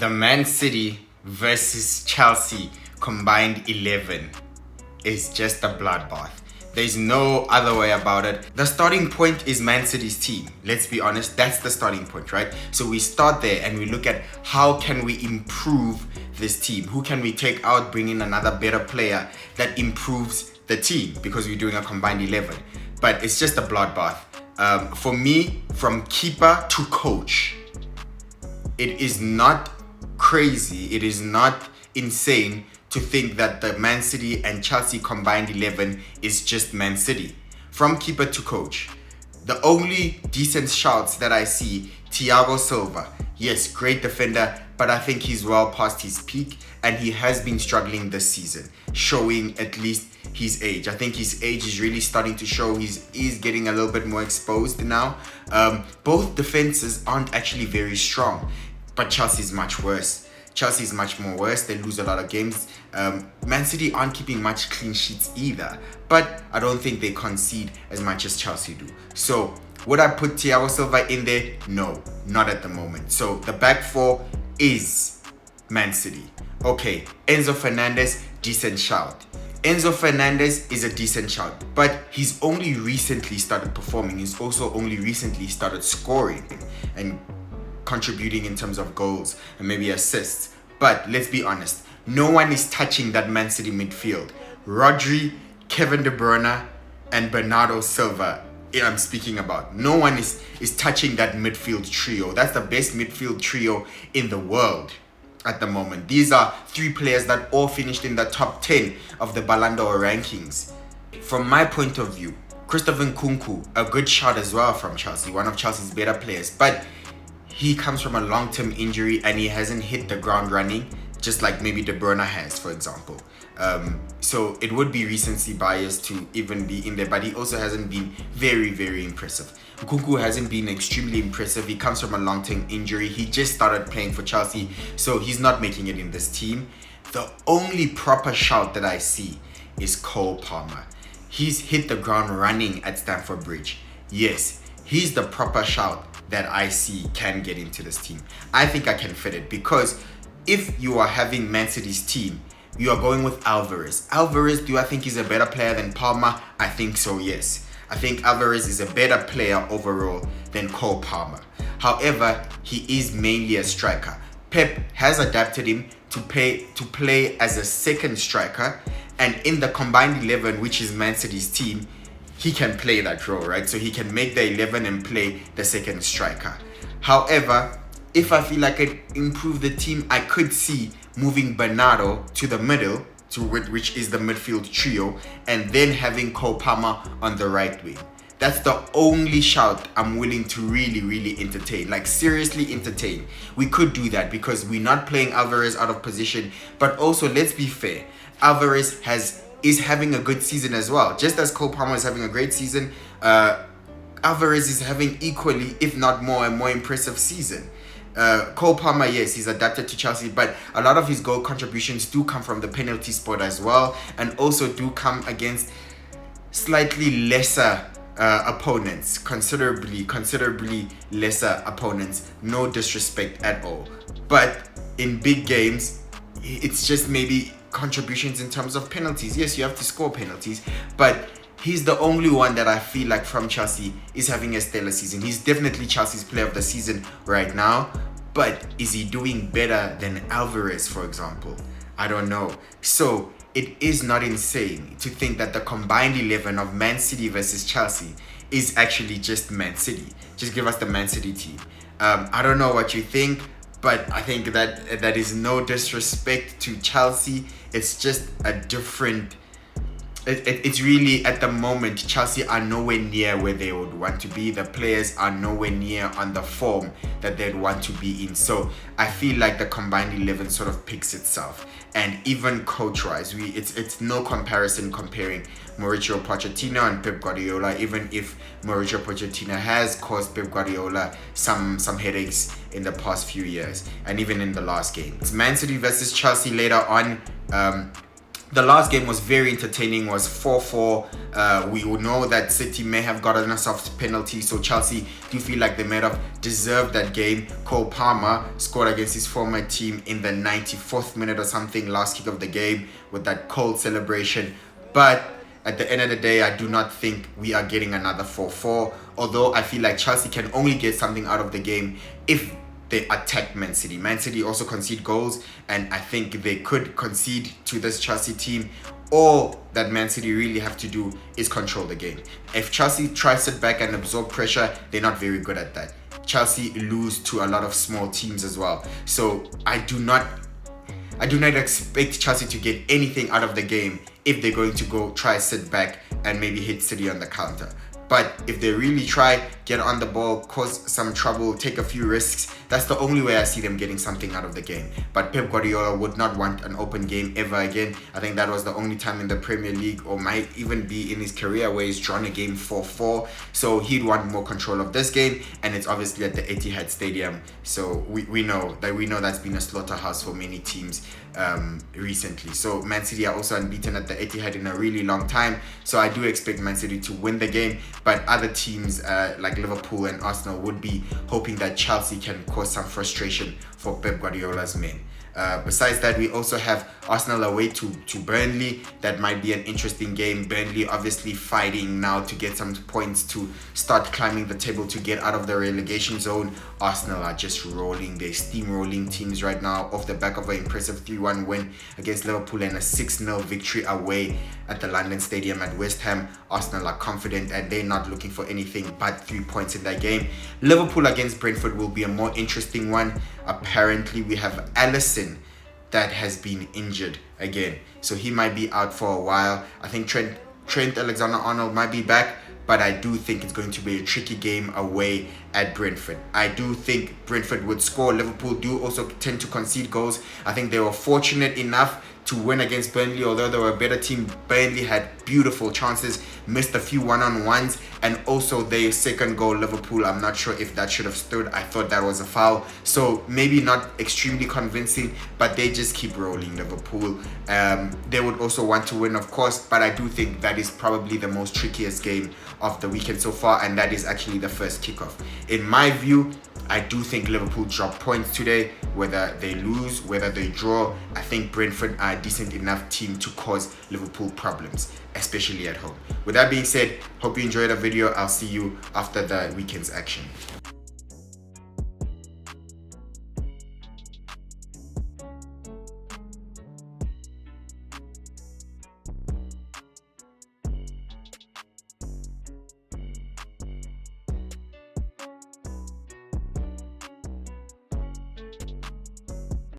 The Man City versus Chelsea combined 11 is just a bloodbath. There's no other way about it. The starting point is Man City's team. Let's be honest, that's the starting point, right? So we start there and we look at how can we improve this team? Who can we take out, bring in another better player that improves the team, because we're doing a combined 11. But it's just a bloodbath. For me, from keeper to coach, it is not crazy, it is not insane to think that the Man City and Chelsea combined 11 is just Man City. From keeper to coach, the only decent shouts that I see, Thiago Silva. Yes, great defender, but I think he's well past his peak and he has been struggling this season, showing at least his age. I think his age is really starting to show. He's getting a little bit more exposed now. Both defenses aren't actually very strong, but Chelsea's much worse. Chelsea is much more worse. They lose a lot of games. Man City aren't keeping much clean sheets either, but I don't think they concede as much as Chelsea do. So would I put Thiago Silva in there? No, not at the moment. So the back four is Man City. Okay, Enzo Fernandez, decent shout. Enzo Fernandez is a decent shout, but he's only recently started performing. He's also only recently started scoring and contributing in terms of goals and maybe assists. But let's be honest, no one is touching that Man City midfield. Rodri, Kevin De Bruyne, and Bernardo Silva, I'm speaking about. No one is touching that midfield trio. That's the best midfield trio in the world at the moment. These are three players that all finished in the top 10 of the Ballon d'Or rankings. From my point of view, Christopher Nkunku, a good shot as well from Chelsea, one of Chelsea's better players, but he comes from a long-term injury and he hasn't hit the ground running, just like maybe De Bruyne has, for example. So it would be recency bias to even be in there, but he also hasn't been very, very impressive. Nkunku hasn't been extremely impressive. He comes from a long-term injury. He just started playing for Chelsea, so he's not making it in this team. The only proper shout that I see is Cole Palmer. He's hit the ground running at Stamford Bridge. Yes, he's the proper shout that I see can get into this team. I think I can fit it, because if you are having Man City's team, you are going with Alvarez. Alvarez, do I think he's a better player than Palmer? I think so, yes. I think Alvarez is a better player overall than Cole Palmer. However, he is mainly a striker. Pep has adapted him to play as a second striker, and in the combined 11, which is Man City's team, he can play that role, right? So he can make the 11 and play the second striker. However, if I feel like I improve the team, I could see moving Bernardo to the middle, which is the midfield trio, and then having Cole Palmer on the right wing. That's the only shout I'm willing to really, really entertain. Like, seriously entertain. We could do that because we're not playing Alvarez out of position. But also, let's be fair. Alvarez is having a good season as well. Just as Cole Palmer is having a great season, Alvarez is having equally, if not more, a more impressive season. Cole Palmer, yes, he's adapted to Chelsea, but a lot of his goal contributions do come from the penalty spot as well, and also do come against slightly lesser opponents, considerably lesser opponents. No disrespect at all, but in big games, it's just maybe contributions in terms of penalties. Yes, you have to score penalties, but he's the only one that I feel like from Chelsea is having a stellar season. He's definitely Chelsea's player of the season right now, but is he doing better than Alvarez, for example? I don't know. So it is not insane to think that the combined 11 of Man City versus Chelsea is actually just Man City. Just give us the Man City team. I don't know what you think, but I think that is no disrespect to Chelsea. It's just a different... It's really, at the moment, Chelsea are nowhere near where they would want to be. The players are nowhere near on the form that they'd want to be in. So I feel like the combined 11 sort of picks itself. And even coach-wise, it's no comparison comparing Mauricio Pochettino and Pep Guardiola, even if Mauricio Pochettino has caused Pep Guardiola some headaches in the past few years, and even in the last game. It's Man City versus Chelsea later on. The last game was very entertaining, was 4-4. We will know that City may have gotten a soft penalty, so Chelsea do feel like they might have deserved that game. Cole Palmer scored against his former team in the 94th minute or something, last kick of the game, with that cold celebration. But at the end of the day, I do not think we are getting another 4-4, although I feel like Chelsea can only get something out of the game if they attack Man City. Man City also concede goals, and I think they could concede to this Chelsea team. All that Man City really have to do is control the game. If Chelsea tries to sit back and absorb pressure, they're not very good at that. Chelsea lose to a lot of small teams as well. So I do not expect Chelsea to get anything out of the game if they're going to go try sit back and maybe hit City on the counter. But if they really try, get on the ball, cause some trouble, take a few risks, that's the only way I see them getting something out of the game. But Pep Guardiola would not want an open game ever again. I think that was the only time in the Premier League, or might even be in his career, where he's drawn a game 4-4. So he'd want more control of this game, and it's obviously at the Etihad Stadium. So we know that's been a slaughterhouse for many teams recently. So Man City are also unbeaten at the Etihad in a really long time. So I do expect Man City to win the game, but other teams like Liverpool and Arsenal would be hoping that Chelsea can cause some frustration for Pep Guardiola's men. Besides that, we also have Arsenal away to Burnley. That might be an interesting game. Burnley obviously fighting now to get some points to start climbing the table to get out of the relegation zone. Arsenal are just rolling. They're steamrolling teams right now off the back of an impressive 3-1 win against Liverpool and a 6-0 victory away at the London Stadium at West Ham. Arsenal are confident and they're not looking for anything but 3 points in that game. Liverpool against Brentford will be a more interesting one. Apparently, we have Alisson that has been injured again, so he might be out for a while. I think Trent Alexander-Arnold might be back, but I do think it's going to be a tricky game away at Brentford. I do think Brentford would score. Liverpool do also tend to concede goals. I think they were fortunate enough to win against Burnley, although they were a better team. Burnley had beautiful chances, missed a few one-on-ones, and also their second goal, Liverpool, I'm not sure if that should have stood. I thought that was a foul. So maybe not extremely convincing, but they just keep rolling, Liverpool. They would also want to win, of course, but I do think that is probably the most trickiest game of the weekend so far, and that is actually the first kickoff. In my view, I do think Liverpool drop points today, whether they lose, whether they draw. I think Brentford are a decent enough team to cause Liverpool problems, especially at home. With that being said, hope you enjoyed the video. I'll see you after the weekend's action.